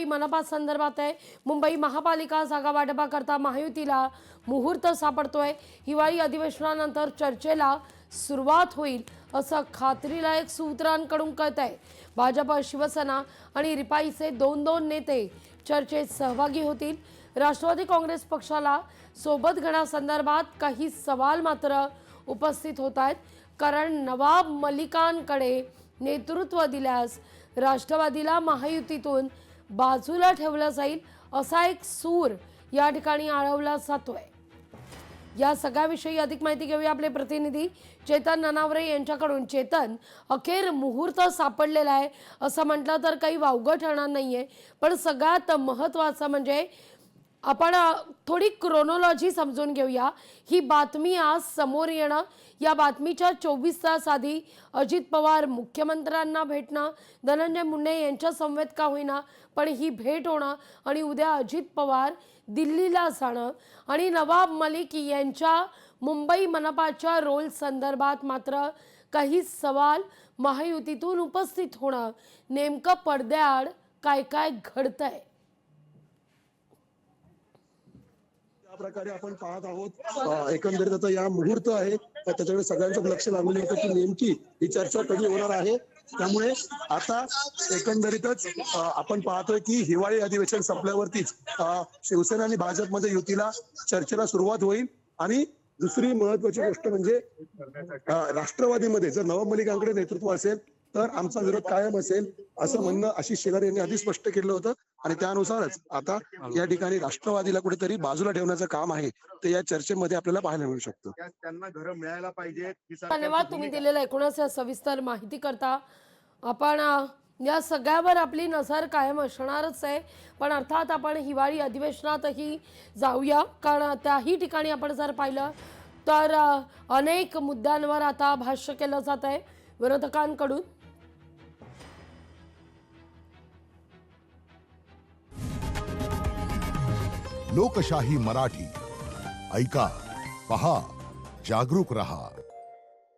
मुंबई मनपा संदर्भात आहे। मुंबई महापालिका जागा वाटपाकरता महायुतीला मुहूर्त सापडतोय। हिवाळी अधिवेशनानंतर चर्चेला सुरुवात होईल असं खात्रीलायक सूत्रांकडून कळतंय। भाजप, शिवसेना आणि रिपाईचे दोन नेते चर्चेत सहभागी होतील। राष्ट्रवादी काँग्रेस पक्षाला सोबत घेण्यासंदर्भात काही सवाल मात्र उपस्थित होत आहेत, कारण नवाब मलिकांकडे नेतृत्व दिल्यास राष्ट्रवादीला महायुतीतून बाजूला ठेवलं जाईल असा एक सूर या ठिकाणी आळवला जातोय। या सगळ्याविषयी अधिक माहिती घेऊया आपले प्रतिनिधी चेतन ननावरे यांच्याकडून। चेतन, अखेर मुहूर्त सापडलेला आहे असं म्हटलं तर काही वावगं ठरणार नाहीये, पण सगळ्यात महत्त्वाचं म्हणजे आपण थोडी क्रोनॉलॉजी समजून घेऊया। ही बातमी आज समोर येणं, या बातमीच्या 24 तास आधी अजित पवार मुख्यमंत्र्यांना भेटणं, धनंजय मुंडे यांच्या समवेत का होईना पण ही भेट होणं आणि उद्या अजित पवार दिल्लीला जाणं आणि नवाब मलिक यांच्या मुंबई मनपाच्या रोल संदर्भात मात्र काही सवाल महायुतीतून उपस्थित होणं, नेमकं पडद्याआड काय काय घडतंय? या प्रकारे आपण पाहत आहोत। एकंदरीत आता या मुहूर्त आहे, त्याच्याकडे सगळ्यांचं लक्ष लागलेलं होतं की नेमकी ही चर्चा कधी होणार आहे। त्यामुळे आता एकंदरीतच आपण पाहतोय की हिवाळी अधिवेशन संपल्यावरतीच शिवसेना आणि भाजपमध्ये युतीला चर्चेला सुरुवात होईल। आणि दुसरी महत्वाची गोष्ट म्हणजे राष्ट्रवादीमध्ये जर नवाब मलिकांकडे नेतृत्व असेल तर आमचा विरोध कायम असेल असं म्हणणं आशिष शेलार यांनी आधी स्पष्ट केलं होतं। आणि त्यानुसारच आता या ठिकाणी राष्ट्रवादीला कुठेतरी बाजूला ठेवण्याचं काम आहे ते या चर्चेमध्ये आपल्याला पाहायला मिळू शकतं। त्यांना घर मिळायला पाहिजे। धन्यवाद तुम्ही दिलेल्या एकूणच सविस्तर माहिती करता। आपण या सगळ्यावर आपली नजर कायम असणारच आहे, पण अर्थात आपण हिवाळी अधिवेशनातही जाऊया, कारण त्याही ठिकाणी आपण जर पाहिलं तर अनेक मुद्द्यांवर आता भाष्य केलं जात आहे विरोधकांकडून। लोकशाही मराठी ऐका, पहा, जागरूक रहा।